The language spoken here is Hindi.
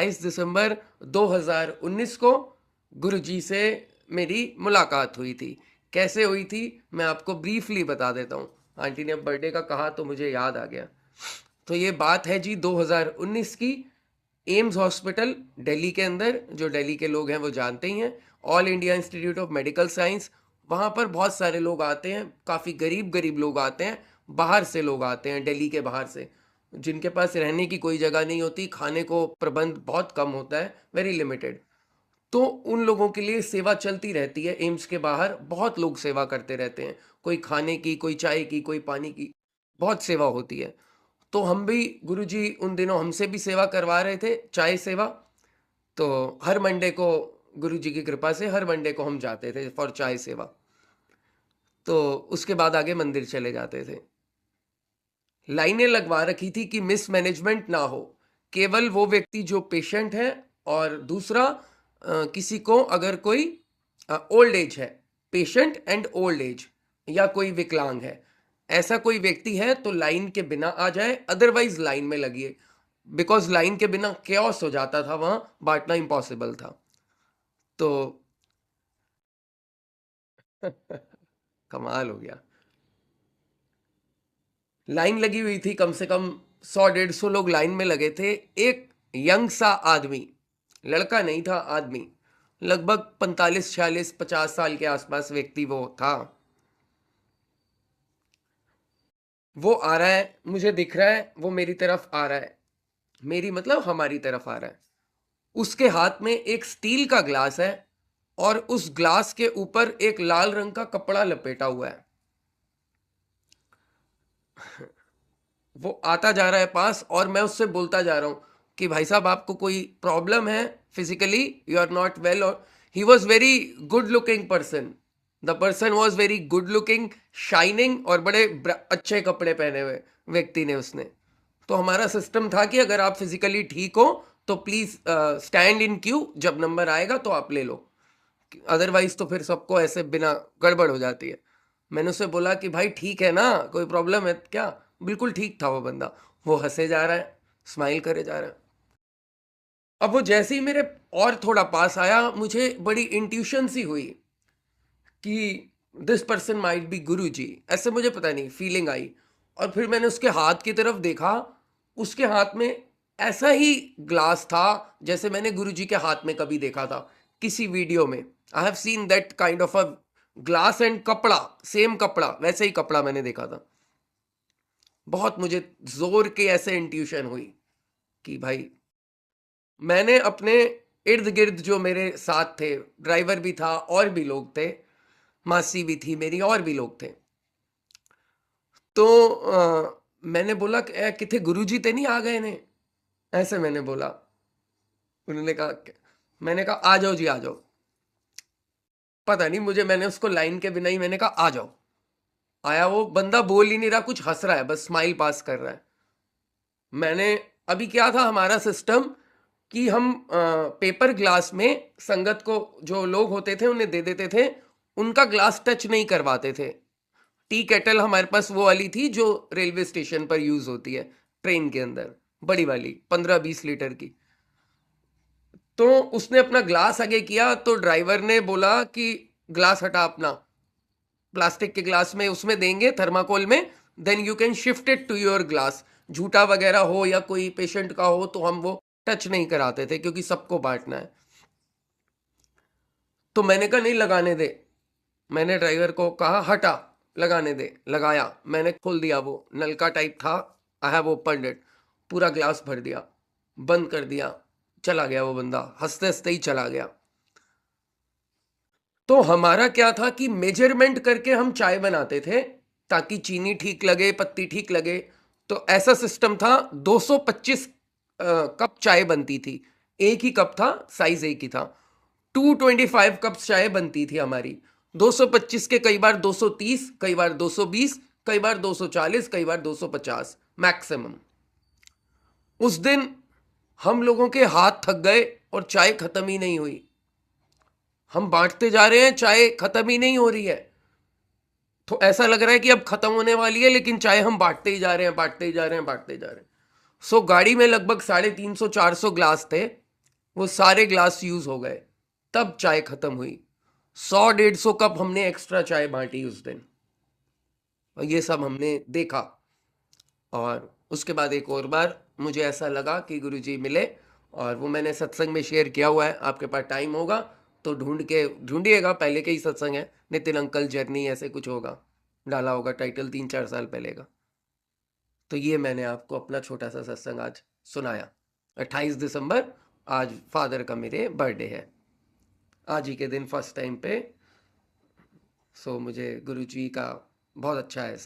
22 दिसंबर 2019 को गुरुजी से मेरी मुलाकात हुई थी। कैसे हुई थी मैं आपको ब्रीफली बता देता हूँ। आंटी ने बर्थडे का कहा तो मुझे याद आ गया। तो ये बात है जी 2019 की। एम्स हॉस्पिटल दिल्ली के अंदर, जो दिल्ली के लोग हैं वो जानते ही हैं, all India institute of medical science. वहाँ पर बहुत सारे लोग आते हैं, काफ़ी गरीब गरीब लोग आते हैं, बाहर से लोग आते हैं, दिल्ली के बाहर से, जिनके पास रहने की कोई जगह नहीं होती, खाने को प्रबंध बहुत कम होता है, वेरी लिमिटेड। तो उन लोगों के लिए सेवा चलती रहती है। एम्स के बाहर बहुत लोग सेवा करते रहते हैं, कोई खाने की, कोई चाय की, कोई पानी की, बहुत सेवा होती है। तो हम भी, गुरुजी उन दिनों हमसे भी सेवा करवा रहे थे, चाय सेवा। तो हर मंडे को, गुरुजी की कृपा से हर मंडे को हम जाते थे फॉर चाय सेवा। तो उसके बाद आगे मंदिर चले जाते थे। लाइनें लगवा रखी थी कि मिसमैनेजमेंट ना हो। केवल वो व्यक्ति जो पेशेंट है, और दूसरा किसी को अगर कोई ओल्ड एज है, पेशेंट एंड ओल्ड एज, या कोई विकलांग है, ऐसा कोई व्यक्ति है तो लाइन के बिना आ जाए, अदरवाइज लाइन में लगिए। बिकॉज लाइन के बिना केओस हो जाता था, वहां बांटना इम्पॉसिबल था। तो कमाल हो गया। लाइन लगी हुई थी, कम से कम 100-150 लोग लाइन में लगे थे। एक यंग सा आदमी, लड़का नहीं था, आदमी, लगभग 45-46-50 साल के आसपास व्यक्ति वो था। वो आ रहा है, मुझे दिख रहा है, वो मेरी तरफ आ रहा है, मेरी मतलब हमारी तरफ आ रहा है। उसके हाथ में एक स्टील का ग्लास है, और उस ग्लास के ऊपर एक लाल रंग का कपड़ा लपेटा हुआ है। वो आता जा रहा है पास, और मैं उससे बोलता जा रहा हूँ कि भाई साहब, आपको कोई प्रॉब्लम है physically, you are not well. और he was very good looking person, the person was very good looking, shining, और बड़े अच्छे कपड़े पहने हुए व्यक्ति ने, उसने। तो हमारा सिस्टम था कि अगर आप फिजिकली ठीक हो तो प्लीज स्टैंड इन क्यू, जब नंबर आएगा तो आप ले लो, अदरवाइज तो फिर सबको ऐसे बिना गड़बड़ हो जाती है। मैंने उससे बोला कि भाई ठीक है ना, कोई प्रॉब्लम है क्या? बिल्कुल ठीक था वो बंदा। वो हंसे जा रहा है, स्माइल करे जा रहा है। अब वो जैसे ही मेरे और थोड़ा पास आया, मुझे बड़ी इंट्यूशन सी हुई कि दिस पर्सन माइट बी गुरु जी, ऐसे मुझे पता नहीं, फीलिंग आई। और फिर मैंने उसके हाथ की तरफ देखा। उसके हाथ में ऐसा ही ग्लास था जैसे मैंने गुरु जी के हाथ में कभी देखा था किसी वीडियो में। I have seen that kind of a glass and कपड़ा, सेम कपड़ा, वैसे ही कपड़ा मैंने देखा था। बहुत मुझे जोर के ऐसे इंट्यूशन हुई कि भाई, मैंने अपने इर्द गिर्द जो मेरे साथ थे, ड्राइवर भी था और भी लोग थे, मासी भी थी मेरी, और भी लोग थे। तो मैंने बोला कि किथे गुरुजी ते नहीं आ गए ने, ऐसे मैंने बोला। उन्होंने कहा, मैंने कहा आ जाओ जी, आ जाओ। पता नहीं मुझे, मैंने उसको लाइन के बिना ही मैंने कहा आ जाओ। आया, वो बंदा बोल ही नहीं रहा, कुछ हंस रहा है, बस स्माइल पास कर रहा है। मैंने, अभी क्या था हमारा सिस्टम कि हम पेपर ग्लास में संगत को, जो लोग होते थे उन्हें दे देते थे, उनका ग्लास टच नहीं करवाते थे। टी केटल हमारे पास वो वाली थी जो रेलवे स्टेशन पर यूज होती है, ट्रेन के अंदर, बड़ी वाली 15-20 लीटर की। तो उसने अपना ग्लास आगे किया, तो ड्राइवर ने बोला कि ग्लास हटा अपना, प्लास्टिक के ग्लास में उसमें देंगे, थर्माकोल में, then you can shift it to your glass. झूठा वगैरह हो या कोई पेशेंट का हो तो हम वो टच नहीं कराते थे, क्योंकि सबको बांटना है। तो मैंने कहा नहीं, लगाने दे। मैंने ड्राइवर को कहा हटा, लगाने दे। लगाया, मैंने खोल दिया, वो नलका टाइप था, आई हैव ओपनड इट, पूरा ग्लास भर दिया, बंद कर दिया, चला गया वो बंदा, हंसते हंसते ही चला गया। तो हमारा क्या था कि मेजरमेंट करके हम चाय बनाते थे, ताकि चीनी ठीक लगे, पत्ती ठीक लगे। तो ऐसा सिस्टम था, 225 कप चाय बनती थी। एक ही कप था, साइज एक ही था। 225 कप्स चाय बनती थी हमारी। 225 के कई बार 230, कई बार 220, कई बार 240, कई बार 250 मैक्सिमम। उस दिन हम लोगों के हाथ थक गए और चाय खत्म ही नहीं हुई। हम बांटते जा रहे हैं, चाय खत्म ही नहीं हो रही है। तो ऐसा लग रहा है कि अब खत्म होने वाली है, लेकिन चाय हम बांटते ही जा रहे हैं, बांटते ही जा रहे हैं, बांटते ही जा रहे हैं। सो गाड़ी में लगभग 350-400 ग्लास थे। वो सारे ग्लास यूज हो गए, तब चाय खत्म हुई। 100-150 कप हमने एक्स्ट्रा चाय बांटी उस दिन, और ये सब हमने देखा। और उसके बाद एक और बार मुझे ऐसा लगा कि गुरुजी मिले, और वो मैंने सत्संग में शेयर किया हुआ है, आपके पास टाइम होगा तो ढूंढिएगा, पहले के ही सत्संग है, नितिन अंकल जर्नी ऐसे कुछ होगा, डाला होगा टाइटल 3-4 साल पहले का। तो ये मैंने आपको अपना छोटा सा सत्संग आज सुनाया। 28 दिसंबर, आज फादर का मेरे बर्थडे है, आज ही के दिन फर्स्ट टाइम पे। सो मुझे गुरुजी का बहुत अच्छा है।